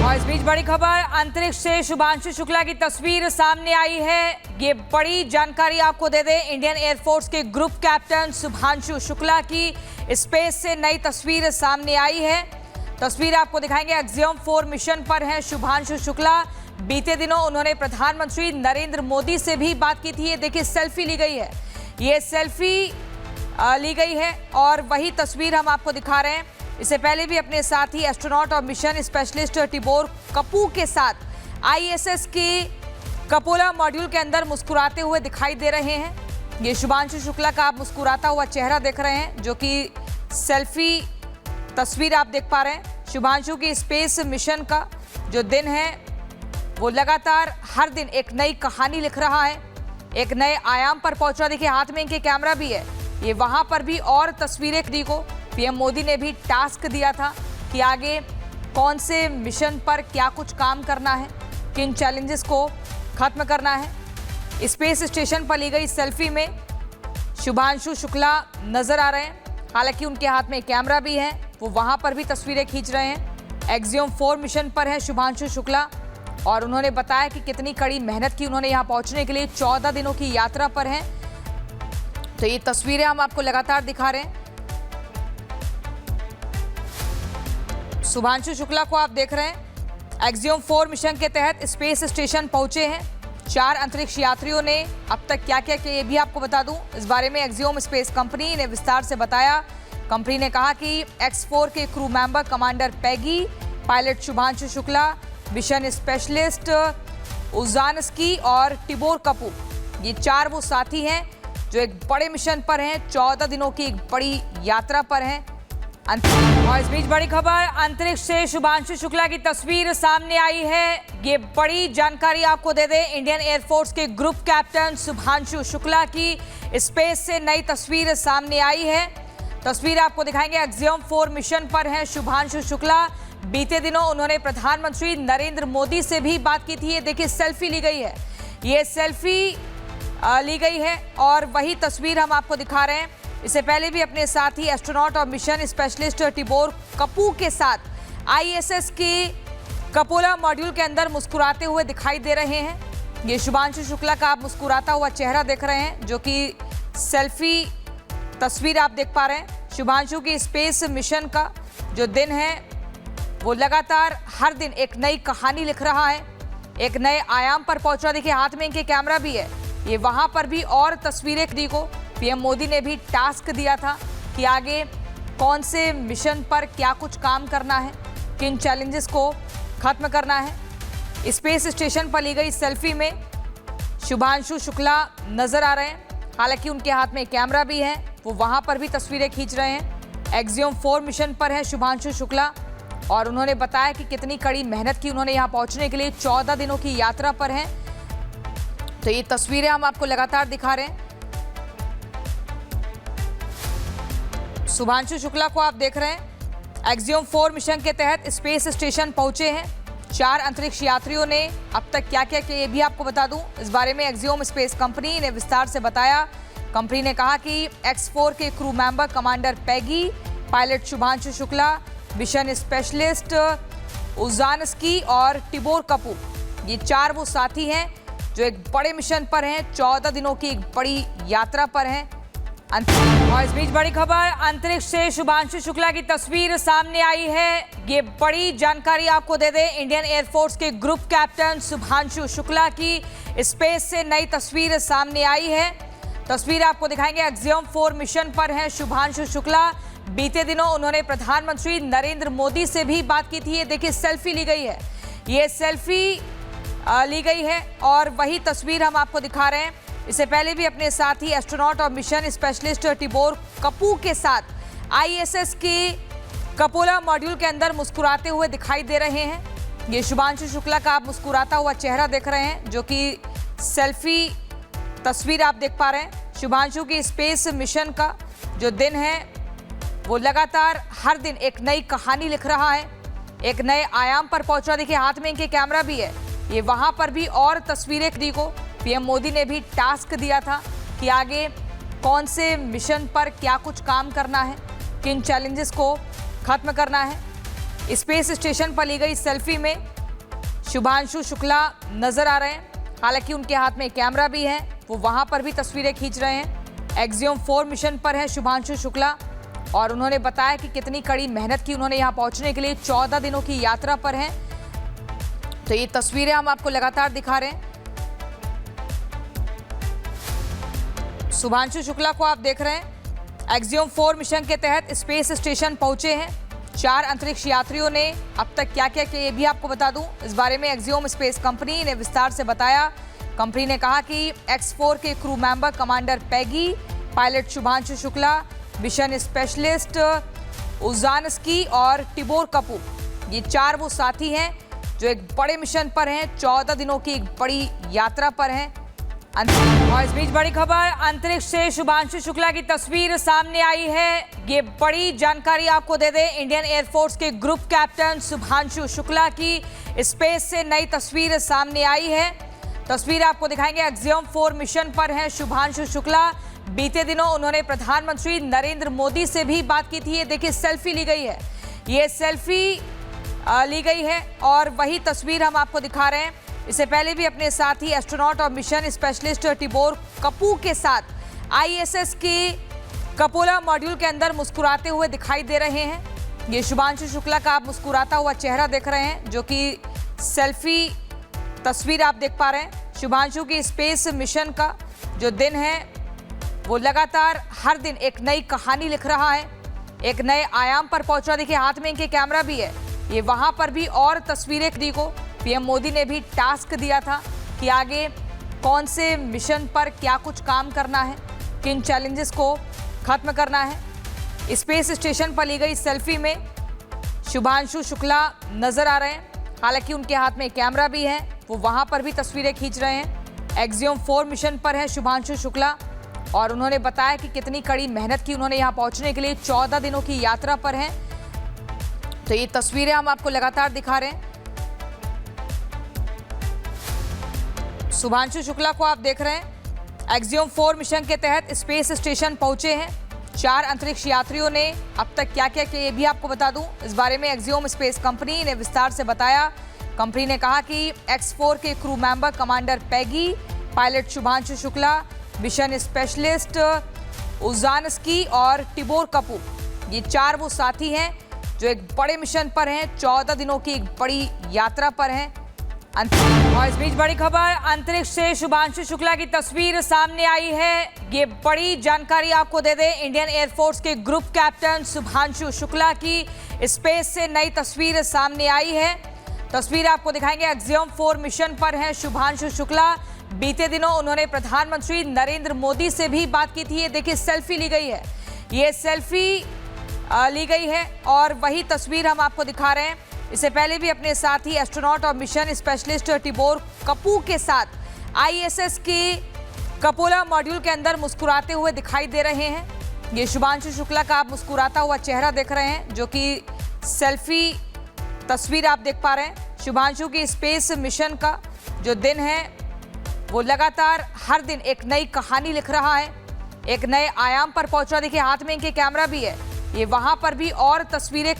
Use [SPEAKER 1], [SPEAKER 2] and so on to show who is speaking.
[SPEAKER 1] और इस बीच बड़ी खबर अंतरिक्ष से शुभांशु शुक्ला की तस्वीर सामने आई है। ये बड़ी जानकारी आपको दे दें, इंडियन एयरफोर्स के ग्रुप कैप्टन शुभांशु शुक्ला की स्पेस से नई तस्वीर सामने आई है। तस्वीर आपको दिखाएंगे। एक्सियम 4 मिशन पर हैं शुभांशु शुक्ला। बीते दिनों उन्होंने प्रधानमंत्री नरेंद्र मोदी से भी बात की थी। ये देखिए सेल्फी ली गई है, ये सेल्फी ली गई है और वही तस्वीर हम आपको दिखा रहे हैं। इससे पहले भी अपने साथी एस्ट्रोनॉट और मिशन स्पेशलिस्ट टिबोर कपू के साथ आईएसएस के कपोला मॉड्यूल के अंदर मुस्कुराते हुए दिखाई दे रहे हैं। ये शुभांशु शुक्ला का आप मुस्कुराता हुआ चेहरा देख रहे हैं, जो कि सेल्फी तस्वीर आप देख पा रहे हैं। शुभांशु की स्पेस मिशन का जो दिन है वो लगातार हर दिन एक नई कहानी लिख रहा है, एक नए आयाम पर पहुंच रहा। देखिए हाथ में इनके कैमरा भी है, ये वहां पर भी और तस्वीरें क्लिक को पीएम मोदी ने भी टास्क दिया था कि आगे कौन से मिशन पर क्या कुछ काम करना है, किन चैलेंजेस को खत्म करना है। स्पेस स्टेशन पर ली गई सेल्फी में शुभांशु शुक्ला नजर आ रहे हैं, हालांकि उनके हाथ में कैमरा भी है, वो वहां पर भी तस्वीरें खींच रहे हैं। एक्सियम 4 मिशन पर है शुभांशु शुक्ला और उन्होंने बताया कि कितनी कड़ी मेहनत की उन्होंने यहां पहुंचने के लिए। 14 दिनों की यात्रा पर हैं। तो ये तस्वीरें हम आपको लगातार दिखा रहे हैं। शुभांशु शुक्ला को आप देख रहे हैं। एक्सियम 4 मिशन के तहत स्पेस स्टेशन पहुंचे हैं 4 अंतरिक्ष यात्रियों ने। अब तक क्या क्या किया ये भी आपको बता दूं, इस बारे में एक्सियम स्पेस कंपनी ने विस्तार से बताया। कंपनी ने कहा कि X4 के crew member commander Peggy, pilot Shubhanshu Shukla, mission specialist Uznanski और टिबोर कपू, ये 4 वो साथी हैं जो एक बड़े मिशन पर हैं, 14 दिनों की एक बड़ी यात्रा पर हैं। और इस बीच बड़ी खबर अंतरिक्ष से शुभांशु शुक्ला की तस्वीर सामने आई है। ये बड़ी जानकारी आपको दे दें, इंडियन एयरफोर्स के ग्रुप कैप्टन शुभांशु शुक्ला की स्पेस से नई तस्वीर सामने आई है। तस्वीर आपको दिखाएंगे। एक्सियम 4 मिशन पर हैं शुभांशु शुक्ला। बीते दिनों उन्होंने प्रधानमंत्री नरेंद्र मोदी से भी बात की थी। ये देखिए सेल्फी ली गई है, ये सेल्फी ली गई है और वही तस्वीर हम आपको दिखा रहे हैं। इससे पहले भी अपने साथी एस्ट्रोनॉट और मिशन स्पेशलिस्ट टिबोर कपू के साथ आईएसएस के कपोला मॉड्यूल के अंदर मुस्कुराते हुए दिखाई दे रहे हैं। ये शुभांशु शुक्ला का आप मुस्कुराता हुआ चेहरा देख रहे हैं, जो कि सेल्फी तस्वीर आप देख पा रहे हैं। शुभांशु की स्पेस मिशन का जो दिन है वो लगातार हर दिन एक नई कहानी लिख रहा है, एक नए आयाम पर पहुंच रहा। देखिए हाथ में इनके कैमरा भी है, ये वहां पर भी और तस्वीरें क्लिक को पीएम मोदी ने भी टास्क दिया था कि आगे कौन से मिशन पर क्या कुछ काम करना है, किन चैलेंजेस को खत्म करना है। स्पेस स्टेशन पर ली गई सेल्फी में शुभांशु शुक्ला नजर आ रहे हैं, हालांकि उनके हाथ में कैमरा भी है, वो वहां पर भी तस्वीरें खींच रहे हैं। एक्सियम 4 मिशन पर है शुभांशु शुक्ला और उन्होंने बताया कि कितनी कड़ी मेहनत की उन्होंने यहां पहुंचने के लिए। 14 दिनों की यात्रा पर हैं। तो ये तस्वीरें हम आपको लगातार दिखा रहे हैं। शुभांशु शुक्ला को आप देख रहे हैं। एक्सियम 4 मिशन के तहत स्पेस स्टेशन पहुंचे हैं 4 अंतरिक्ष यात्रियों ने। अब तक क्या क्या किया ये भी आपको बता दूं, इस बारे में एक्सियम स्पेस कंपनी ने विस्तार से बताया। कंपनी ने कहा कि X4 के crew member commander Peggy, pilot Shubhanshu Shukla, mission specialist Uznanski और टिबोर कपू, ये 4 वो साथी हैं जो एक बड़े मिशन पर हैं, 14 दिनों की एक बड़ी यात्रा पर हैं। और इस बीच बड़ी खबर अंतरिक्ष से शुभांशु शुक्ला की तस्वीर सामने आई है। ये बड़ी जानकारी आपको दे दें, इंडियन एयरफोर्स के ग्रुप कैप्टन शुभांशु शुक्ला की स्पेस से नई तस्वीर सामने आई है। तस्वीर आपको दिखाएंगे। एक्सियम 4 मिशन पर हैं शुभांशु शुक्ला। बीते दिनों उन्होंने प्रधानमंत्री नरेंद्र मोदी से भी बात की थी। ये देखिए सेल्फी ली गई है, ये सेल्फी ली गई है और वही तस्वीर हम आपको दिखा रहे हैं। इससे पहले भी अपने साथी एस्ट्रोनॉट और मिशन स्पेशलिस्ट टिबोर कपू के साथ आईएसएस के कपोला मॉड्यूल के अंदर मुस्कुराते हुए दिखाई दे रहे हैं। ये शुभांशु शुक्ला का आप मुस्कुराता हुआ चेहरा देख रहे हैं, जो कि सेल्फी तस्वीर आप देख पा रहे हैं। शुभांशु की स्पेस मिशन का जो दिन है वो लगातार हर दिन एक नई कहानी लिख रहा है, एक नए आयाम पर पहुंच रहा। देखिए हाथ में इनके कैमरा भी है, ये वहां पर भी और तस्वीरें क्लिक को पीएम मोदी ने भी टास्क दिया था कि आगे कौन से मिशन पर क्या कुछ काम करना है, किन चैलेंजेस को खत्म करना है। स्पेस स्टेशन पर ली गई सेल्फी में शुभांशु शुक्ला नजर आ रहे हैं। हालांकि उनके हाथ में कैमरा भी है, वो वहां पर भी तस्वीरें खींच रहे हैं। एक्सियम 4 मिशन पर है शुभांशु शुक्ला और उन्होंने बताया कि कितनी कड़ी मेहनत की उन्होंने यहां पहुंचने के लिए। 14 दिनों की यात्रा पर हैं। तो ये तस्वीरें हम आपको लगातार दिखा रहे हैं। शुभांशु शुक्ला को आप देख रहे हैं। एक्सियम 4 मिशन के तहत स्पेस स्टेशन पहुंचे हैं। 4 अंतरिक्ष यात्रियों ने अब तक क्या क्या किया ये भी आपको बता दूं। इस बारे में एक्सियम स्पेस कंपनी ने विस्तार से बताया। कंपनी ने कहा कि X4 के crew member commander Peggy, pilot Shubhanshu Shukla, mission specialist Uznanski और टिबोर कपू, ये 4 वो साथी हैं जो एक बड़े मिशन पर हैं। 14 दिनों की एक बड़ी यात्रा पर हैं। और इस बीच बड़ी खबर अंतरिक्ष से शुभांशु शुक्ला की तस्वीर सामने आई है। ये बड़ी जानकारी आपको दे दें, इंडियन एयरफोर्स के ग्रुप कैप्टन शुभांशु शुक्ला की स्पेस से नई तस्वीर सामने आई है। तस्वीर आपको दिखाएंगे। एक्सियम 4 मिशन पर हैं शुभांशु शुक्ला। बीते दिनों उन्होंने प्रधानमंत्री नरेंद्र मोदी से भी बात की थी। ये देखिए सेल्फी ली गई है, ये सेल्फी ली गई है और वही तस्वीर हम आपको दिखा रहे हैं। इससे पहले भी अपने साथी एस्ट्रोनॉट और मिशन स्पेशलिस्ट टिबोर कपू के साथ ISS के कपोला मॉड्यूल के अंदर मुस्कुराते हुए दिखाई दे रहे हैं। ये शुभांशु शुक्ला का आप मुस्कुराता हुआ चेहरा देख रहे हैं, जो कि सेल्फी तस्वीर आप देख पा रहे हैं। शुभांशु की स्पेस मिशन का जो दिन है वो लगातार हर दिन एक नई कहानी लिख रहा है, एक नए आयाम पर पहुंच रहा। देखिए हाथ में इनके कैमरा भी है। ये वहां पर भी और तस्वीरें दी को PM मोदी ने भी टास्क दिया था कि आगे कौन से मिशन पर क्या कुछ काम करना है, किन चैलेंजेस को खत्म करना है। स्पेस स्टेशन पर ली गई सेल्फी में शुभांशु शुक्ला नजर आ रहे हैं। हालांकि उनके हाथ में कैमरा भी है, वो वहां पर भी तस्वीरें खींच रहे हैं। एक्सियम 4 मिशन पर है शुभांशु शुक्ला और उन्होंने बताया कि कितनी कड़ी मेहनत की उन्होंने यहां पहुंचने के लिए। 14 दिनों की यात्रा पर हैं। तो ये तस्वीरें हम आपको लगातार दिखा रहे हैं। शुभांशु शुक्ला को आप देख रहे हैं। एक्सियम 4 मिशन के तहत स्पेस स्टेशन पहुंचे हैं। 4 अंतरिक्ष यात्रियों ने अब तक क्या क्या किया ये भी आपको बता दूं। इस बारे में एक्सियम स्पेस कंपनी ने विस्तार से बताया। कंपनी ने कहा कि X4 के crew member commander Peggy, pilot Shubhanshu Shukla, mission specialist Uznanski और टिबोर कपू, ये 4 वो साथी हैं जो एक बड़े मिशन पर हैं। 14 दिनों की एक बड़ी यात्रा पर हैं। और इस बीच बड़ी खबर अंतरिक्ष से शुभांशु शुक्ला की तस्वीर सामने आई है। ये बड़ी जानकारी आपको दे दें, इंडियन एयरफोर्स के ग्रुप कैप्टन शुभांशु शुक्ला की स्पेस से नई तस्वीर सामने आई है। तस्वीर आपको दिखाएंगे। एक्सियम 4 मिशन पर हैं शुभांशु शुक्ला। बीते दिनों उन्होंने प्रधानमंत्री नरेंद्र मोदी से भी बात की थी। ये देखिए सेल्फी ली गई है, ये सेल्फी ली गई है और वही तस्वीर हम आपको दिखा रहे हैं। इससे पहले भी अपने साथी एस्ट्रोनॉट और मिशन स्पेशलिस्ट टिबोर कपू के साथ ISS के कपोला मॉड्यूल के अंदर मुस्कुराते हुए दिखाई दे रहे हैं। ये शुभांशु शुक्ला का आप मुस्कुराता हुआ चेहरा देख रहे हैं, जो कि सेल्फी तस्वीर आप देख पा रहे हैं। शुभांशु की स्पेस मिशन का जो दिन है वो लगातार हर दिन एक नई कहानी लिख रहा है, एक नए आयाम पर पहुंच रहा। देखिए हाथ में इनके कैमरा भी है। ये वहां पर भी और तस्वीरें